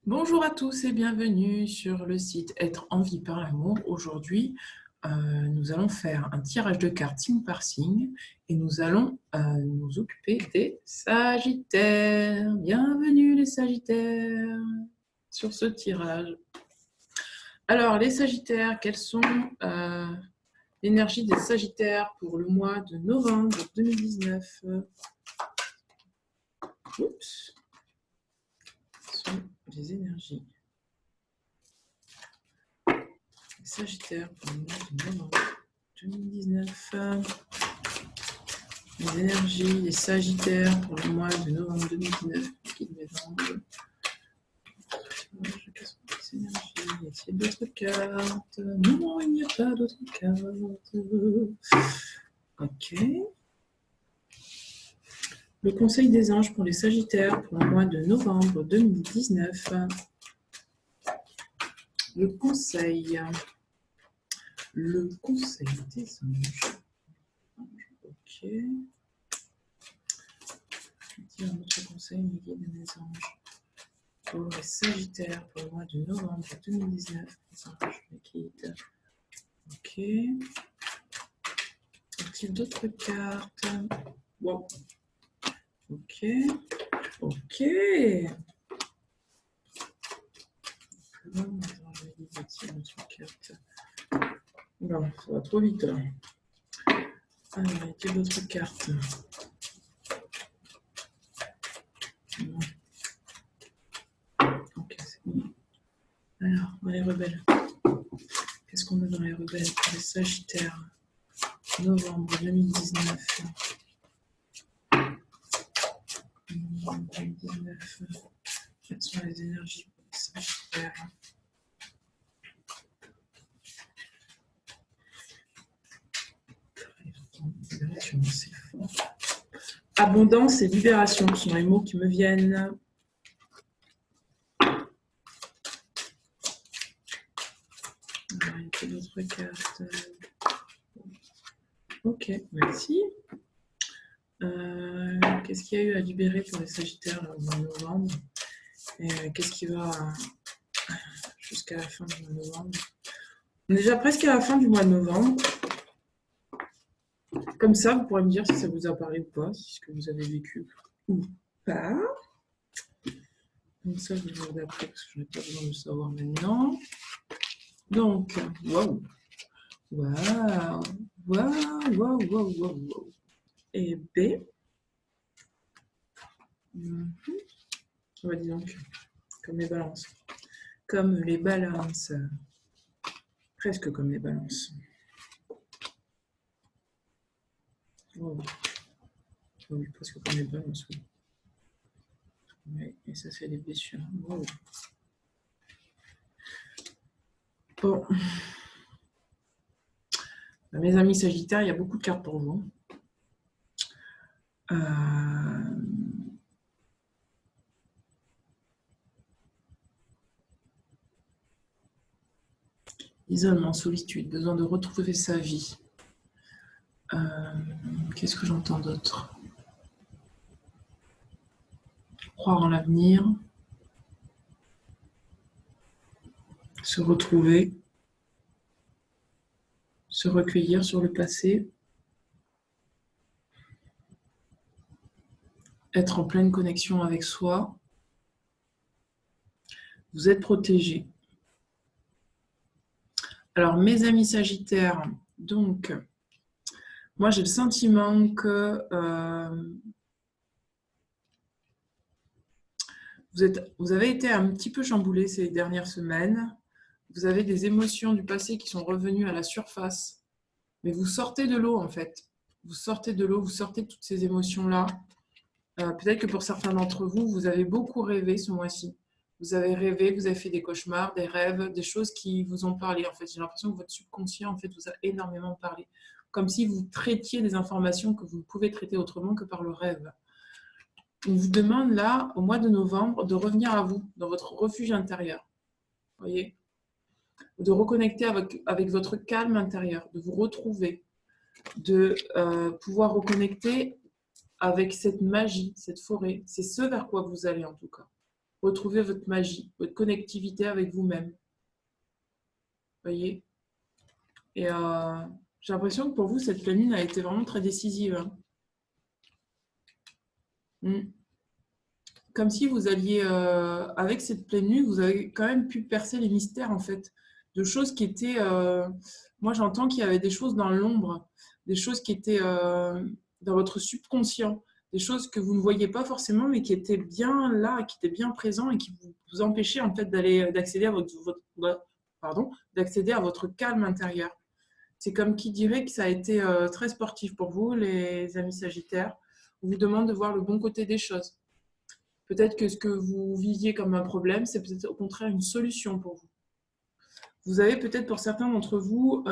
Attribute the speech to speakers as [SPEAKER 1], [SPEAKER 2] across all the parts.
[SPEAKER 1] Bonjour à tous et bienvenue sur le site Être en vie par l'amour. Aujourd'hui, nous allons faire un tirage de cartes signe par signe et nous allons nous occuper des Sagittaires. Bienvenue les Sagittaires sur ce tirage. Alors les Sagittaires, quelles sont l'énergie des Sagittaires pour le mois de novembre 2019? Oups, ce sont les énergies. Sagittaire pour le mois de novembre 2019. Les énergies des Sagittaires pour le mois de novembre 2019. Quelles sont les énergies? Y a-t-il d'autres cartes? Non, il n'y a pas d'autres cartes. Ok. Le conseil des anges pour les Sagittaires pour le mois de novembre 2019. Le conseil des anges. Ok. Dire notre conseil, mes guides et mes anges. Pour les Sagittaires pour le mois de novembre 2019. Les anges, mes guides. Ok. Y a-t-il d'autres cartes? Wow. Ok. Ok. Attends, je vais dire, y a-t-il d'autres cartes? Non, ça va trop vite là. Alors, y a-t-il d'autres cartes? Non. Ok, c'est bon. Alors, dans les rebelles. Qu'est-ce qu'on a dans les rebelles pour les Sagittaires? Novembre 2019. Novembre 2019. Quelles sont les énergies pour les Sagittaires? Libération, c'est fort. Abondance et libération sont les mots qui me viennent. Il y a d'autres cartes. Ok, merci. Qu'est-ce qu'il y a eu à libérer pour les Sagittaires là, au mois de novembre? Et qu'est-ce qui va jusqu'à la fin du mois de novembre? On est déjà presque à la fin du mois de novembre. Comme ça, vous pourrez me dire si ça vous a parlé ou pas, si ce que vous avez vécu ou pas. Donc ça, je vais le regarder après parce que je n'ai pas besoin de le savoir maintenant. Donc, waouh, waouh, waouh, waouh, waouh, waouh. Et B. On va dire donc, comme les balances. Comme les balances. Presque comme les balances. Oh. Oui, presque comme les balances, oui. Oui, et ça, c'est les blessures. Wow. Bon. Mes amis Sagittaires, il y a beaucoup de cartes pour vous. Isolement, solitude, besoin de retrouver sa vie. Qu'est-ce que j'entends d'autre? Croire en l'avenir. Se retrouver. Se recueillir sur le passé. Être en pleine connexion avec soi. Vous êtes protégés. Alors, mes amis Sagittaires, donc, moi j'ai le sentiment que vous avez été un petit peu chamboulés ces dernières semaines. Vous avez des émotions du passé qui sont revenues à la surface. Mais vous sortez de l'eau en fait. Vous sortez de l'eau, vous sortez de toutes ces émotions-là. Peut-être que pour certains d'entre vous, vous avez beaucoup rêvé ce mois-ci. Vous avez rêvé, vous avez fait des cauchemars, des rêves, des choses qui vous ont parlé. En fait, j'ai l'impression que votre subconscient en fait vous a énormément parlé, comme si vous traitiez des informations que vous pouvez traiter autrement que par le rêve. On vous demande là, au mois de novembre, de revenir à vous, dans votre refuge intérieur. Vous voyez, de reconnecter avec votre calme intérieur, de vous retrouver, de pouvoir reconnecter avec cette magie, cette forêt. C'est ce vers quoi vous allez en tout cas. retrouver votre magie, votre connectivité avec vous-même. Voyez? Et j'ai l'impression que pour vous, cette pleine lune a été vraiment très décisive. Hein. Comme si vous alliez, avec cette pleine lune, vous avez quand même pu percer les mystères, en fait, de choses qui étaient... moi, j'entends qu'il y avait des choses dans l'ombre, des choses qui étaient dans votre subconscient, des choses que vous ne voyez pas forcément, mais qui étaient bien là, qui étaient bien présents et qui vous empêchaient, en fait, d'accéder à d'accéder à votre calme intérieur. C'est comme qui dirait que ça a été très sportif pour vous, les amis Sagittaires. On vous demande de voir le bon côté des choses. Peut-être que ce que vous viviez comme un problème, c'est peut-être au contraire une solution pour vous. Vous avez peut-être pour certains d'entre vous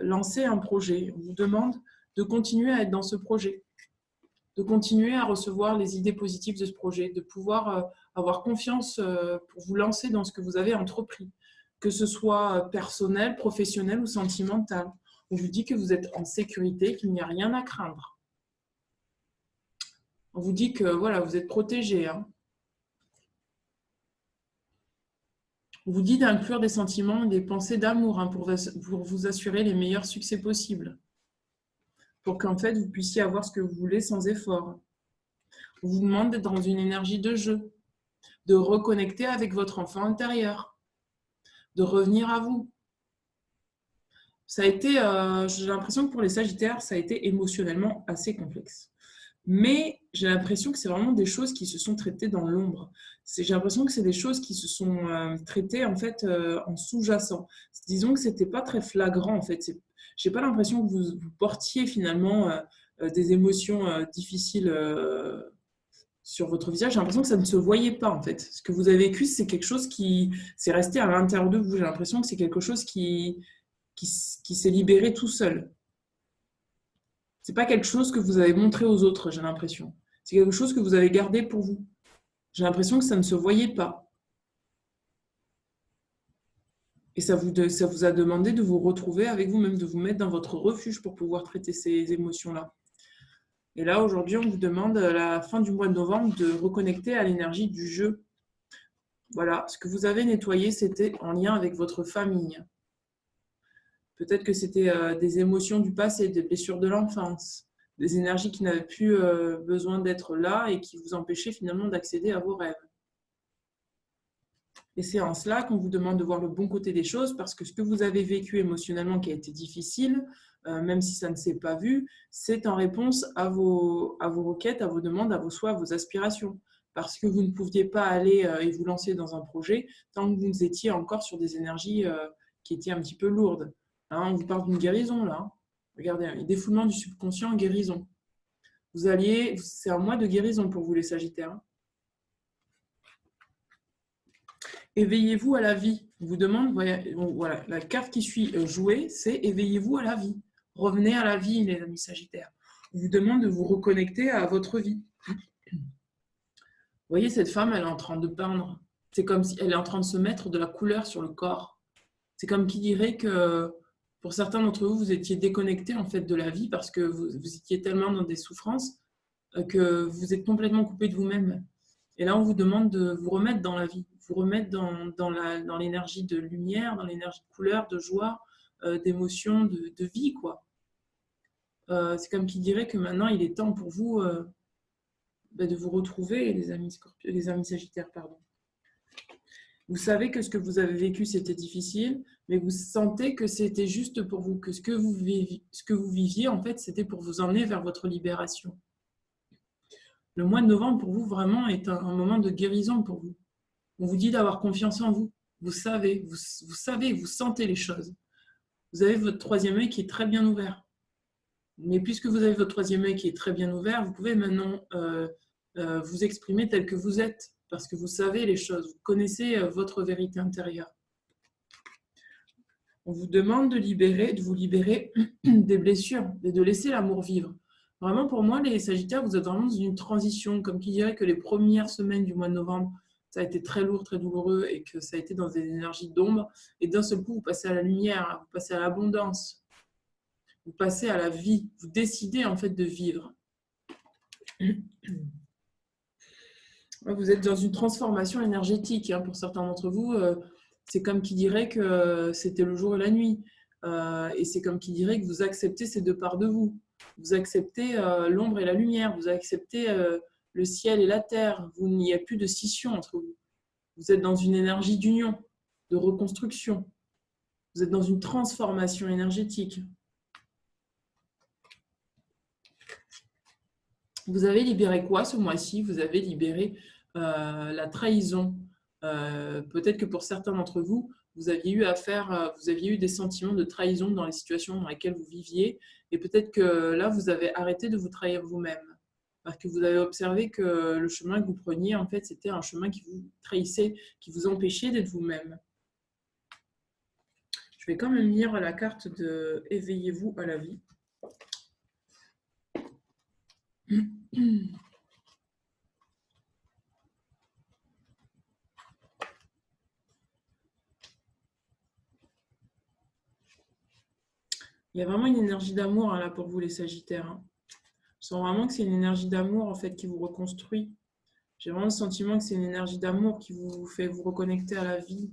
[SPEAKER 1] lancé un projet. On vous demande de continuer à être dans ce projet, de continuer à recevoir les idées positives de ce projet, de pouvoir avoir confiance pour vous lancer dans ce que vous avez entrepris, que ce soit personnel, professionnel ou sentimental. On vous dit que vous êtes en sécurité, qu'il n'y a rien à craindre. On vous dit que voilà, vous êtes protégé. Hein. On vous dit d'inclure des sentiments et des pensées d'amour hein, pour vous assurer les meilleurs succès possibles. Pour qu'en fait, vous puissiez avoir ce que vous voulez sans effort. On vous demande d'être dans une énergie de jeu, de reconnecter avec votre enfant intérieur, de revenir à vous. Ça a été, j'ai l'impression que pour les Sagittaires, ça a été émotionnellement assez complexe. Mais j'ai l'impression que c'est vraiment des choses qui se sont traitées dans l'ombre. J'ai l'impression que c'est des choses qui se sont traitées en fait en sous-jacent. Disons que c'était pas très flagrant en fait. J'ai pas l'impression que vous portiez finalement des émotions difficiles sur votre visage. J'ai l'impression que ça ne se voyait pas en fait. Ce que vous avez vécu, c'est quelque chose qui s'est resté à l'intérieur de vous. J'ai l'impression que c'est quelque chose qui s'est libéré tout seul. C'est pas quelque chose que vous avez montré aux autres, j'ai l'impression. C'est quelque chose que vous avez gardé pour vous. J'ai l'impression que ça ne se voyait pas. Et ça vous a demandé de vous retrouver avec vous-même, de vous mettre dans votre refuge pour pouvoir traiter ces émotions-là. Et là, aujourd'hui, on vous demande à la fin du mois de novembre de reconnecter à l'énergie du jeu. Voilà, ce que vous avez nettoyé, c'était en lien avec votre famille. Peut-être que c'était des émotions du passé, des blessures de l'enfance, des énergies qui n'avaient plus besoin d'être là et qui vous empêchaient finalement d'accéder à vos rêves. Et c'est en cela qu'on vous demande de voir le bon côté des choses parce que ce que vous avez vécu émotionnellement qui a été difficile, même si ça ne s'est pas vu, c'est en réponse à vos requêtes, à vos demandes, à vos souhaits, à vos aspirations. Parce que vous ne pouviez pas aller et vous lancer dans un projet tant que vous étiez encore sur des énergies qui étaient un petit peu lourdes. Hein, on vous parle d'une guérison là. Regardez, un défoulement du subconscient, guérison. C'est un mois de guérison pour vous les Sagittaires. Éveillez-vous à la vie. On vous demande, voilà, la carte qui suit jouée, c'est éveillez-vous à la vie. Revenez à la vie, les amis Sagittaires. On vous demande de vous reconnecter à votre vie. Vous voyez, cette femme, elle est en train de peindre. C'est comme si elle est en train de se mettre de la couleur sur le corps. C'est comme qui dirait que pour certains d'entre vous, vous étiez déconnectés en fait de la vie parce que vous étiez tellement dans des souffrances que vous êtes complètement coupé de vous-même. Et là, on vous demande de vous remettre dans la vie, vous remettre dans l'énergie de lumière, dans l'énergie de couleur, de joie, d'émotion, de vie, quoi. C'est comme qui dirait que maintenant, il est temps pour vous de vous retrouver, les amis Sagittaires, pardon. Vous savez que ce que vous avez vécu, c'était difficile, mais vous sentez que c'était juste pour vous, que ce que vous viviez, en fait, c'était pour vous emmener vers votre libération. Le mois de novembre, pour vous, vraiment, est un moment de guérison pour vous. On vous dit d'avoir confiance en vous. Vous savez, vous sentez les choses. Vous avez votre troisième œil qui est très bien ouvert. Mais puisque vous avez votre troisième œil qui est très bien ouvert, vous pouvez maintenant vous exprimer tel que vous êtes, parce que vous savez les choses, vous connaissez votre vérité intérieure. On vous demande de vous libérer des blessures et de laisser l'amour vivre. Vraiment, pour moi, les Sagittaires, vous êtes vraiment dans une transition, comme qui dirait que les premières semaines du mois de novembre, ça a été très lourd, très douloureux, et que ça a été dans des énergies d'ombre. Et d'un seul coup, vous passez à la lumière, vous passez à l'abondance, vous passez à la vie, vous décidez en fait de vivre. Ouais, vous êtes dans une transformation énergétique, hein. Pour certains d'entre vous, c'est comme qui dirait que c'était le jour et la nuit. Et c'est comme qui dirait que vous acceptez ces deux parts de vous. Vous acceptez l'ombre et la lumière. Vous acceptez le ciel et la terre. Il n'y a plus de scission entre vous. Vous êtes dans une énergie d'union, de reconstruction. Vous êtes dans une transformation énergétique. Vous avez libéré quoi ce mois-ci? Vous avez libéré la trahison. Peut-être que pour certains d'entre vous, vous aviez eu des sentiments de trahison dans les situations dans lesquelles vous viviez. Et peut-être que là, vous avez arrêté de vous trahir vous-même. Parce que vous avez observé que le chemin que vous preniez, en fait, c'était un chemin qui vous trahissait, qui vous empêchait d'être vous-même. Je vais quand même lire la carte de « Éveillez-vous à la vie ». Il y a vraiment une énergie d'amour là pour vous, les Sagittaires, hein. Je sens vraiment que c'est une énergie d'amour en fait qui vous reconstruit. J'ai vraiment le sentiment que c'est une énergie d'amour qui vous fait vous reconnecter à la vie.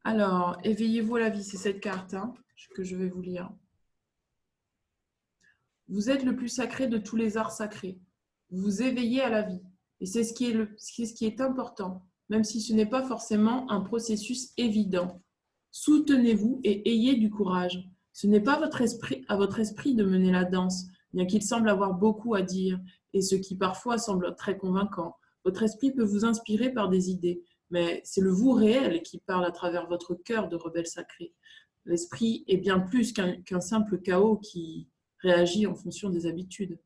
[SPEAKER 1] Alors, éveillez-vous à la vie, c'est cette carte que je vais vous lire. Vous êtes le plus sacré de tous les arts sacrés. Vous vous éveillez à la vie. Et c'est ce qui est important, même si ce n'est pas forcément un processus évident. Soutenez-vous et ayez du courage. Ce n'est pas à votre esprit de mener la danse, bien qu'il semble avoir beaucoup à dire, et ce qui parfois semble très convaincant. Votre esprit peut vous inspirer par des idées, mais c'est le vous réel qui parle à travers votre cœur de rebelle sacré. L'esprit est bien plus qu'un simple chaos qui réagit en fonction des habitudes.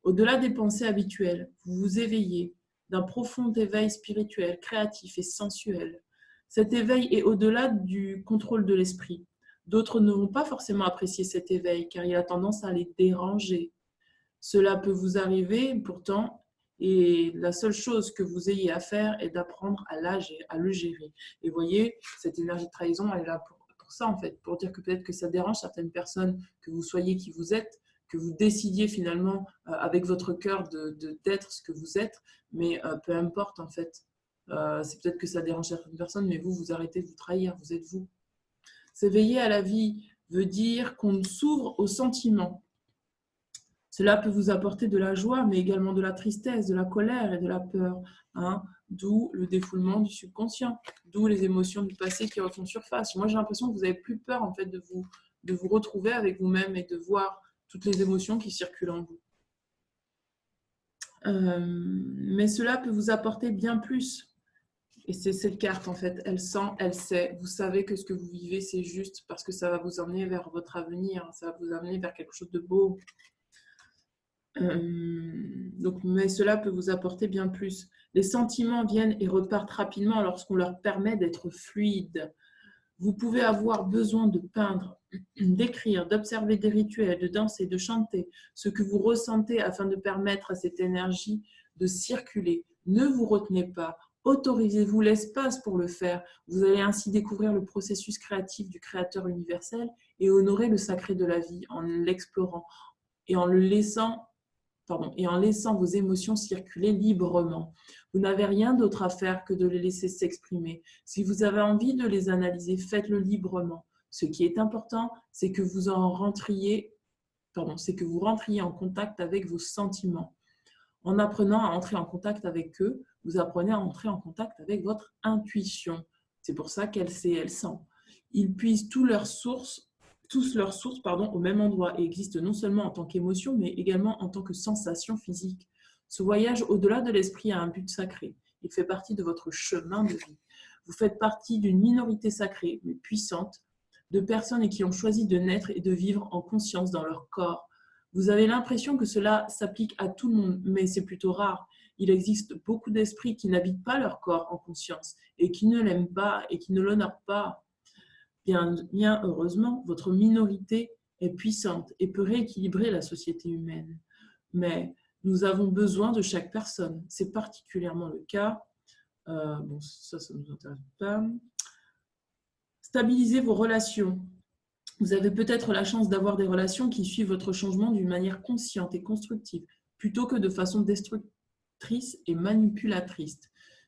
[SPEAKER 1] Au-delà des pensées habituelles, vous vous éveillez d'un profond éveil spirituel, créatif et sensuel. Cet éveil est au-delà du contrôle de l'esprit. D'autres ne vont pas forcément apprécier cet éveil car il a tendance à les déranger. Cela peut vous arriver pourtant et la seule chose que vous ayez à faire est d'apprendre à le gérer. Et voyez, cette énergie de trahison, elle est là pour ça en fait, pour dire que peut-être que ça dérange certaines personnes, que vous soyez qui vous êtes, que vous décidiez finalement avec votre cœur d'être ce que vous êtes, mais peu importe en fait. C'est peut-être que ça dérange certaines personnes, mais vous arrêtez de vous trahir, vous êtes vous. S'éveiller à la vie veut dire qu'on s'ouvre aux sentiments. Cela peut vous apporter de la joie, mais également de la tristesse, de la colère et de la peur, d'où le défoulement du subconscient, d'où les émotions du passé qui refont surface. Moi, j'ai l'impression que vous n'avez plus peur en fait, de vous retrouver avec vous-même et de voir toutes les émotions qui circulent en vous. Mais cela peut vous apporter bien plus. Et c'est cette carte, en fait, elle sent, elle sait. Vous savez que ce que vous vivez, c'est juste parce que ça va vous emmener vers votre avenir, ça va vous amener vers quelque chose de beau. Mais cela peut vous apporter bien plus. Les sentiments viennent et repartent rapidement lorsqu'on leur permet d'être fluides. Vous pouvez avoir besoin de peindre, d'écrire, d'observer des rituels, de danser, de chanter, ce que vous ressentez afin de permettre à cette énergie de circuler. Ne vous retenez pas, autorisez-vous l'espace pour le faire. Vous allez ainsi découvrir le processus créatif du Créateur universel et honorer le sacré de la vie en l'explorant et en laissant vos émotions circuler librement. Vous n'avez rien d'autre à faire que de les laisser s'exprimer. Si vous avez envie de les analyser, faites-le librement. Ce qui est important, c'est que vous rentriez en contact avec vos sentiments. En apprenant à entrer en contact avec eux, vous apprenez à entrer en contact avec votre intuition. C'est pour ça qu'elle sait, elle sent. Ils puisent tous leurs sources au même endroit et existent non seulement en tant qu'émotion, mais également en tant que sensation physique. Ce voyage au-delà de l'esprit a un but sacré. Il fait partie de votre chemin de vie. Vous faites partie d'une minorité sacrée, mais puissante, de personnes qui ont choisi de naître et de vivre en conscience dans leur corps. Vous avez l'impression que cela s'applique à tout le monde, mais c'est plutôt rare. Il existe beaucoup d'esprits qui n'habitent pas leur corps en conscience et qui ne l'aiment pas et qui ne l'honorent pas. Bien heureusement, votre minorité est puissante et peut rééquilibrer la société humaine. Mais nous avons besoin de chaque personne. C'est particulièrement le cas. Ça ne nous intéresse pas. Stabilisez vos relations. Vous avez peut-être la chance d'avoir des relations qui suivent votre changement d'une manière consciente et constructive. plutôt que de façon destructrice et manipulatrice.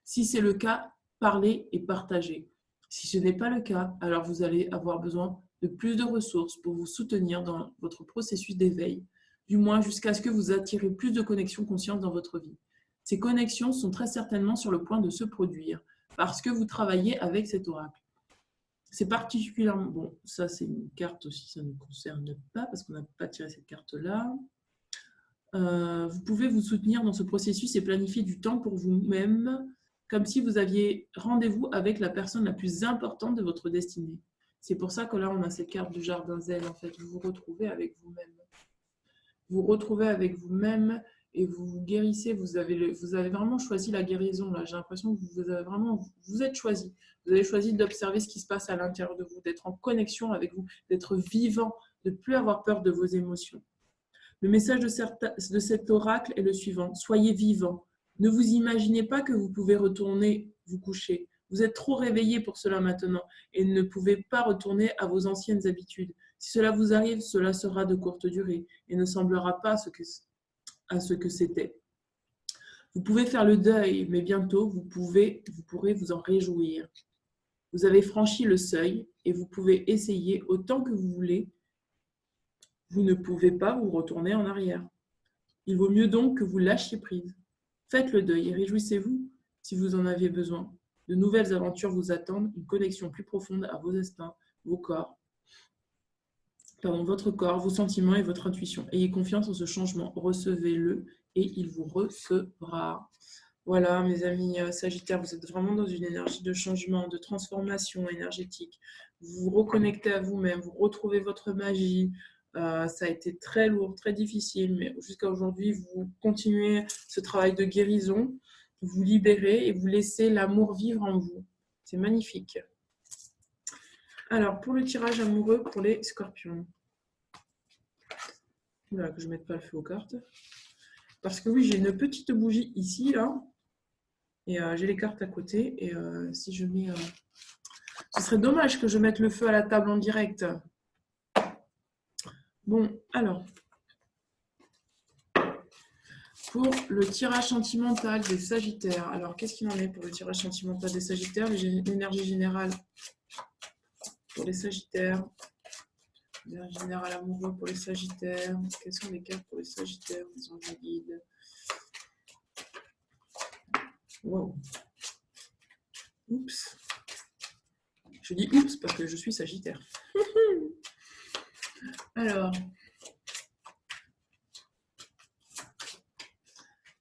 [SPEAKER 1] Si c'est le cas, parlez et partagez. Si ce n'est pas le cas, alors vous allez avoir besoin de plus de ressources pour vous soutenir dans votre processus d'éveil, du moins jusqu'à ce que vous attirez plus de connexions conscientes dans votre vie. Ces connexions sont très certainement sur le point de se produire parce que vous travaillez avec cet oracle. C'est particulièrement... Bon, ça c'est une carte aussi, ça ne nous concerne pas parce qu'on n'a pas tiré cette carte-là. Vous pouvez vous soutenir dans ce processus et planifier du temps pour vous-même, comme si vous aviez rendez-vous avec la personne la plus importante de votre destinée. C'est pour ça que là, on a cette carte du jardin zen, en fait. Vous vous retrouvez avec vous-même. Vous retrouvez avec vous-même et vous vous guérissez. Vous avez vraiment choisi la guérison, là. J'ai l'impression que vous êtes choisi. Vous avez choisi d'observer ce qui se passe à l'intérieur de vous, d'être en connexion avec vous, d'être vivant, de ne plus avoir peur de vos émotions. Le message de cet oracle est le suivant. Soyez vivant. Ne vous imaginez pas que vous pouvez retourner vous coucher. Vous êtes trop réveillé pour cela maintenant et ne pouvez pas retourner à vos anciennes habitudes. Si cela vous arrive, cela sera de courte durée et ne semblera pas à ce que c'était. Vous pouvez faire le deuil, mais bientôt, vous pourrez vous en réjouir. Vous avez franchi le seuil et vous pouvez essayer autant que vous voulez. Vous ne pouvez pas vous retourner en arrière. Il vaut mieux donc que vous lâchiez prise. Faites le deuil et réjouissez-vous si vous en aviez besoin. De nouvelles aventures vous attendent, une connexion plus profonde à vos instincts, votre corps, vos sentiments et votre intuition. Ayez confiance en ce changement, recevez-le et il vous recevra. Voilà, mes amis Sagittaires, vous êtes vraiment dans une énergie de changement, de transformation énergétique. Vous vous reconnectez à vous-même, vous retrouvez votre magie. Ça a été très lourd, très difficile, mais jusqu'à aujourd'hui, vous continuez ce travail de guérison, vous libérez et vous laissez l'amour vivre en vous. C'est magnifique. Alors, pour le tirage amoureux pour les scorpions. Voilà, que je ne mette pas le feu aux cartes. Parce que oui, j'ai une petite bougie ici, là. Et j'ai les cartes à côté. Et si je mets... Ce serait dommage que je mette le feu à la table en direct. Bon, alors, pour le tirage sentimental des Sagittaires. Alors, qu'est-ce qu'il en est pour le tirage sentimental des Sagittaires? L'énergie générale pour les Sagittaires. L'énergie générale amoureux pour les Sagittaires. Quelles sont les cartes pour les Sagittaires? Les anges guides. Wow. Oups. Je dis oups parce que je suis Sagittaire. Alors,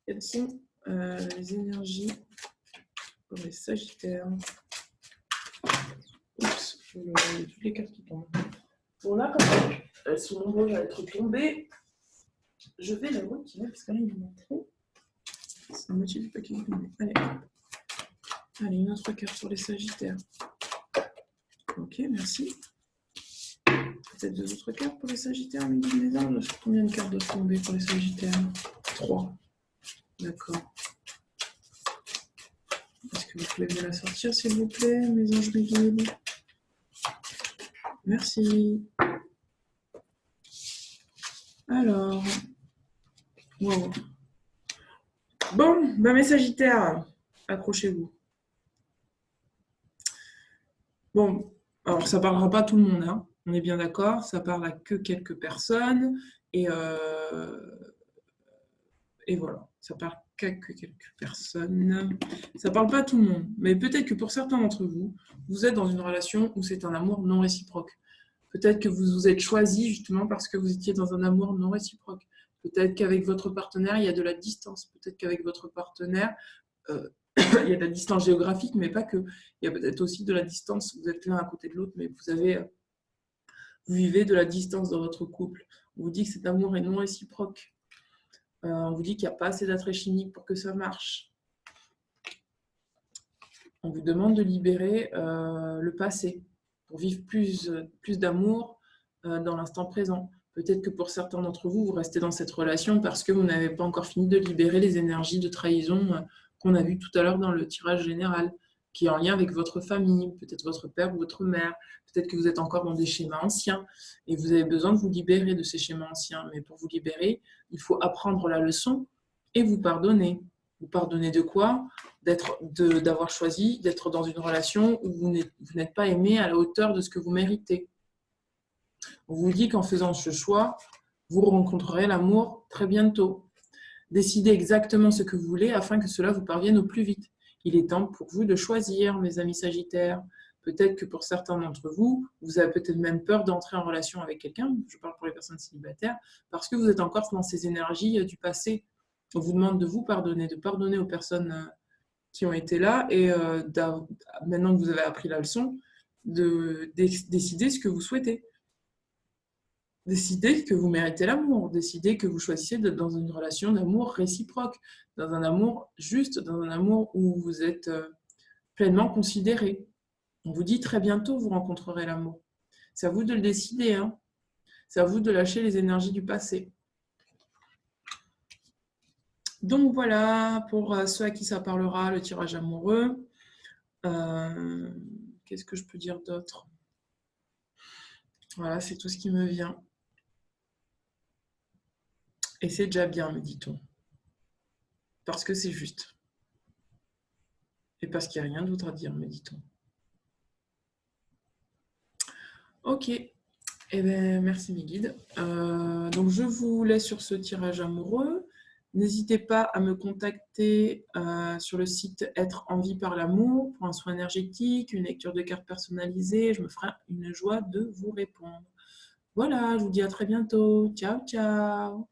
[SPEAKER 1] quelles sont les énergies pour les Sagittaires? Oups, je vais regarder toutes les cartes qui tombent. Bon, là, comme elles sont nombreuses à être tombées, je vais les retirer parce qu'elle est trop. C'est la moitié du paquet. Allez. Allez, une autre carte pour les Sagittaires. Ok, merci. Peut-être deux autres cartes pour les Sagittaires, mais les anges. Combien de cartes doivent tomber pour les Sagittaires? 3. D'accord. Est-ce que vous pouvez me la sortir, s'il vous plaît, mes anges guides? Merci. Alors. Wow. Bon, ben mes Sagittaires, accrochez-vous. Bon, alors ça ne parlera pas à tout le monde, hein. On est bien d'accord, ça parle à que quelques personnes, et voilà, ça parle qu'à que quelques personnes. Ça ne parle pas à tout le monde, mais peut-être que pour certains d'entre vous, vous êtes dans une relation où c'est un amour non réciproque. Peut-être que vous vous êtes choisi justement parce que vous étiez dans un amour non réciproque. Peut-être qu'avec votre partenaire, il y a de la distance. Peut-être qu'avec votre partenaire, il y a de la distance géographique, mais pas que. Il y a peut-être aussi de la distance. Vous êtes l'un à côté de l'autre, mais vous vivez de la distance dans votre couple. On vous dit que cet amour est non réciproque. On vous dit qu'il n'y a pas assez d'attrait chimique pour que ça marche. On vous demande de libérer le passé pour vivre plus d'amour dans l'instant présent. Peut-être que pour certains d'entre vous, vous restez dans cette relation parce que vous n'avez pas encore fini de libérer les énergies de trahison qu'on a vues tout à l'heure dans le tirage général. qui est en lien avec votre famille, peut-être votre père ou votre mère, peut-être que vous êtes encore dans des schémas anciens et vous avez besoin de vous libérer de ces schémas anciens. Mais pour vous libérer, il faut apprendre la leçon et vous pardonner. Vous pardonnez de quoi? D'avoir choisi d'être dans une relation où vous n'êtes pas aimé à la hauteur de ce que vous méritez. On vous dit qu'en faisant ce choix, vous rencontrerez l'amour très bientôt. Décidez exactement ce que vous voulez afin que cela vous parvienne au plus vite. Il est temps pour vous de choisir, mes amis Sagittaires. Peut-être que pour certains d'entre vous, vous avez peut-être même peur d'entrer en relation avec quelqu'un, je parle pour les personnes célibataires, parce que vous êtes encore dans ces énergies du passé. On vous demande de vous pardonner, de pardonner aux personnes qui ont été là et maintenant que vous avez appris la leçon, de décider ce que vous souhaitez. Décidez que vous méritez l'amour, décidez que vous choisissez d'être dans une relation d'amour réciproque, dans un amour juste, dans un amour où vous êtes pleinement considéré. On vous dit très bientôt vous rencontrerez l'amour. C'est à vous de le décider, hein. C'est à vous de lâcher les énergies du passé. Donc voilà, pour ceux à qui ça parlera, le tirage amoureux. Qu'est-ce que je peux dire d'autre? Voilà, c'est tout ce qui me vient. Et c'est déjà bien, me dit-on. Parce que c'est juste. Et parce qu'il n'y a rien d'autre à dire, me dit-on. Ok. Eh bien, merci mes guides. Donc je vous laisse sur ce tirage amoureux. N'hésitez pas à me contacter sur le site Être en vie par l'amour pour un soin énergétique, une lecture de cartes personnalisée. Je me ferai une joie de vous répondre. Voilà, je vous dis à très bientôt. Ciao, ciao.